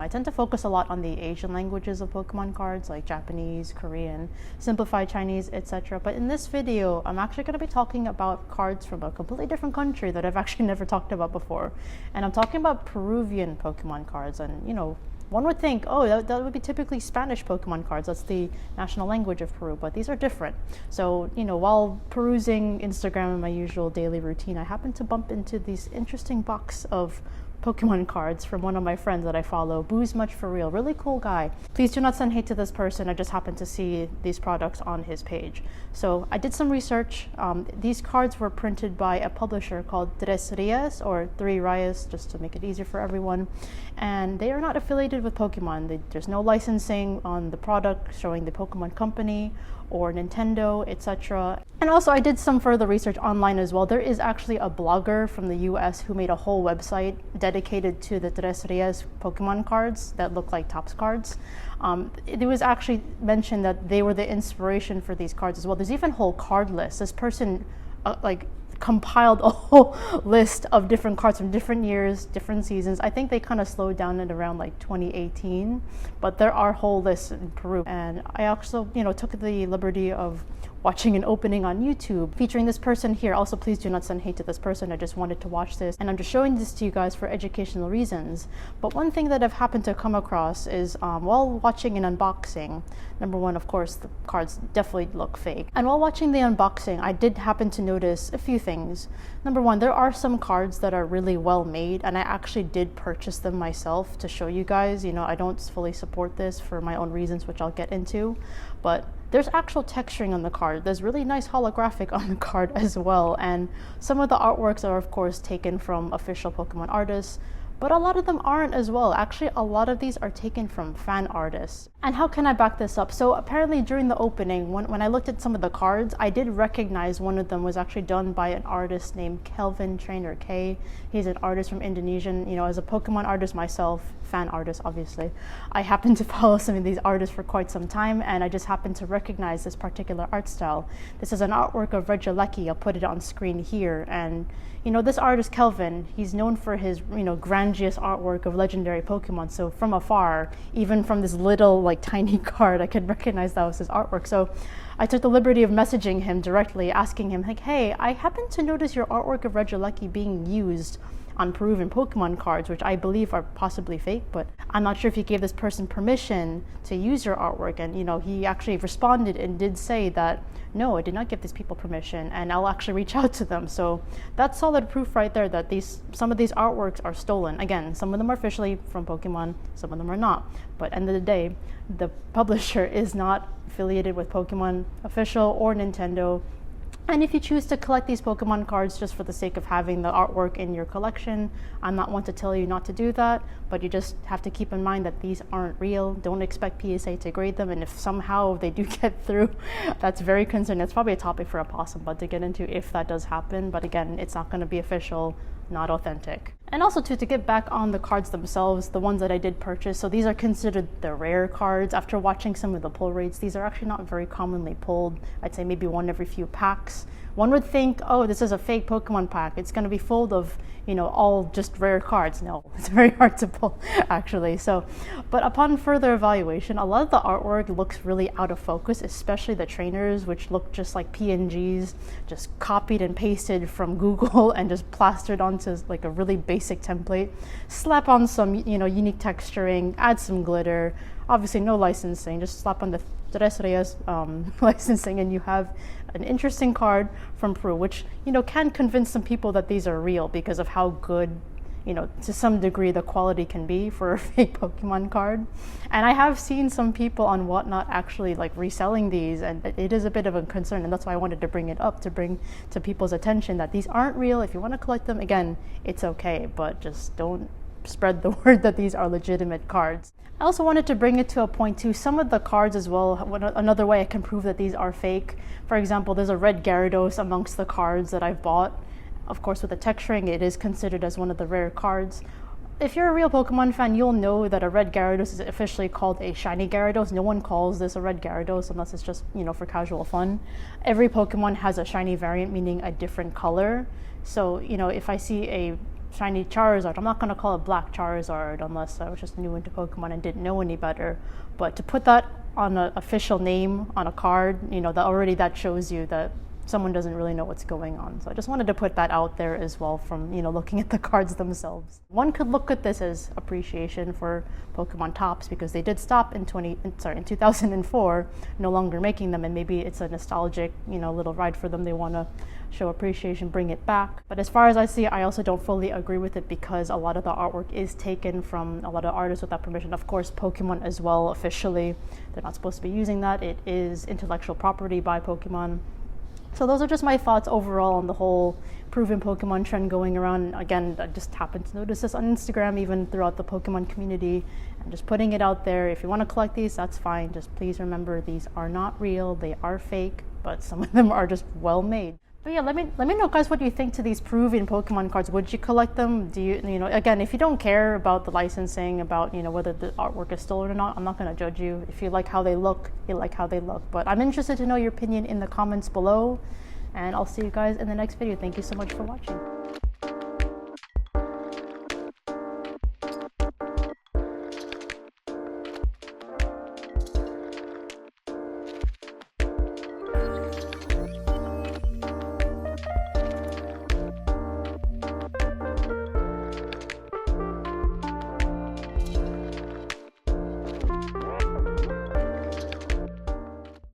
I tend to focus a lot on the Asian languages of Pokemon cards, like Japanese, Korean, simplified Chinese, etc. But in this video, I'm actually going to be talking about cards from a completely different country that I've actually never talked about before. And I'm talking about Peruvian Pokemon cards. And, one would think, oh, that would be typically Spanish Pokemon cards. That's the national language of Peru, but these are different. So, while perusing Instagram in my usual daily routine, I happened to bump into this interesting box of Pokemon cards from one of my friends that I follow, Booze Much For Real, really cool guy. Please do not send hate to this person, I just happened to see these products on his page. So I did some research. These cards were printed by a publisher called Tres Reyes, or Three Reyes, just to make it easier for everyone. And they are not affiliated with Pokemon. There's no licensing on the product showing the Pokemon company or Nintendo, etc. And also I did some further research online as well. There is actually a blogger from the US who made a whole website dedicated to the Tres Reyes Pokemon cards that look like Topps cards. It was actually mentioned that they were the inspiration for these cards as well. There's even a whole card list. This person compiled a whole list of different cards from different years, different seasons. I think they kind of slowed down at around like 2018, but there are whole lists in Peru. And I also, took the liberty of watching an opening on YouTube featuring this person here. Also, please do not send hate to this person. I just wanted to watch this, and I'm just showing this to you guys for educational reasons. But one thing that I've happened to come across is while watching an unboxing, number one, of course, the cards definitely look fake. And while watching the unboxing, I did happen to notice a few things. Number one, there are some cards that are really well made, and I actually did purchase them myself to show you guys. I don't fully support this for my own reasons, which I'll get into, but there's actual texturing on the card. There's really nice holographic on the card as well. And some of the artworks are, of course, taken from official Pokemon artists, but a lot of them aren't as well. Actually, a lot of these are taken from fan artists. And how can I back this up? So apparently during the opening, when I looked at some of the cards, I did recognize one of them was actually done by an artist named Kelvin Trainer K. He's an artist from Indonesia. As a Pokemon artist myself, fan artist obviously, I happen to follow some of these artists for quite some time, and I just happened to recognize this particular art style. This is an artwork of Regieleki. I'll put it on screen here. And this artist Kelvin, he's known for his grandiose artwork of legendary Pokemon. So from afar, even from this little tiny card, I could recognize that was his artwork. So I took the liberty of messaging him directly, asking him hey, I happen to notice your artwork of Regieleki being used on Peruvian Pokemon cards, which I believe are possibly fake, but I'm not sure if you gave this person permission to use your artwork. And he actually responded and did say that, no, I did not give these people permission, and I'll actually reach out to them. So that's solid proof right there that some of these artworks are stolen. Again, some of them are officially from Pokemon, some of them are not. But end of the day, the publisher is not affiliated with Pokemon official or Nintendo. And if you choose to collect these Pokemon cards just for the sake of having the artwork in your collection, I'm not one to tell you not to do that, but you just have to keep in mind that these aren't real. Don't expect PSA to grade them, and if somehow they do get through, that's very concerning. That's probably a topic for a possum bud to get into if that does happen, but again, it's not going to be official, not authentic. And also to get back on the cards themselves, the ones that I did purchase, so these are considered the rare cards. After watching some of the pull rates, these are actually not very commonly pulled. I'd say maybe one every few packs. One would think, oh, this is a fake Pokemon pack. It's going to be full of, all just rare cards. No, it's very hard to pull, actually. So, but upon further evaluation, a lot of the artwork looks really out of focus, especially the trainers, which look just like PNGs, just copied and pasted from Google and just plastered onto a really basic template. Slap on some, unique texturing, add some glitter. Obviously, no licensing. Just slap on the Tres Reyes licensing, and you have an interesting card from Peru, which can convince some people that these are real because of how good, to some degree, the quality can be for a fake Pokemon card. And I have seen some people on Whatnot actually reselling these, and it is a bit of a concern, and that's why I wanted to bring it up, to bring to people's attention that these aren't real. If you want to collect them, again, it's okay, but just don't spread the word that these are legitimate cards. I also wanted to bring it to a point too, some of the cards as well, another way I can prove that these are fake. For example, there's a red Gyarados amongst the cards that I've bought. Of course, with the texturing, it is considered as one of the rare cards. If you're a real Pokemon fan, you'll know that a red Gyarados is officially called a shiny Gyarados. No one calls this a red Gyarados unless it's just, for casual fun. Every Pokemon has a shiny variant, meaning a different color. So, if I see a shiny Charizard. I'm not going to call it black Charizard unless I was just new into Pokemon and didn't know any better. But to put that on an official name on a card, you know, that shows you that someone doesn't really know what's going on. So I just wanted to put that out there as well from, you know, looking at the cards themselves. One could look at this as appreciation for Pokemon Tops because they did stop in 2004, no longer making them, and maybe it's a nostalgic, you know, little ride for them. They want to show appreciation, bring it back. But as far as I see it, I also don't fully agree with it because a lot of the artwork is taken from a lot of artists without permission. Of course, Pokemon as well, officially. They're not supposed to be using that. It is intellectual property by Pokemon. So those are just my thoughts overall on the whole proven Pokemon trend going around. Again, I just happened to notice this on Instagram, even throughout the Pokemon community. I'm just putting it out there. If you want to collect these, that's fine. Just please remember these are not real. They are fake, but some of them are just well made. But yeah, let me know, guys, what you think to these Peruvian Pokemon cards. Would you collect them? Do you know, again, if you don't care about the licensing, about, you know, whether the artwork is stolen or not, I'm not going to judge you. If you like how they look, you like how they look. But I'm interested to know your opinion in the comments below, and I'll see you guys in the next video. Thank you so much for watching.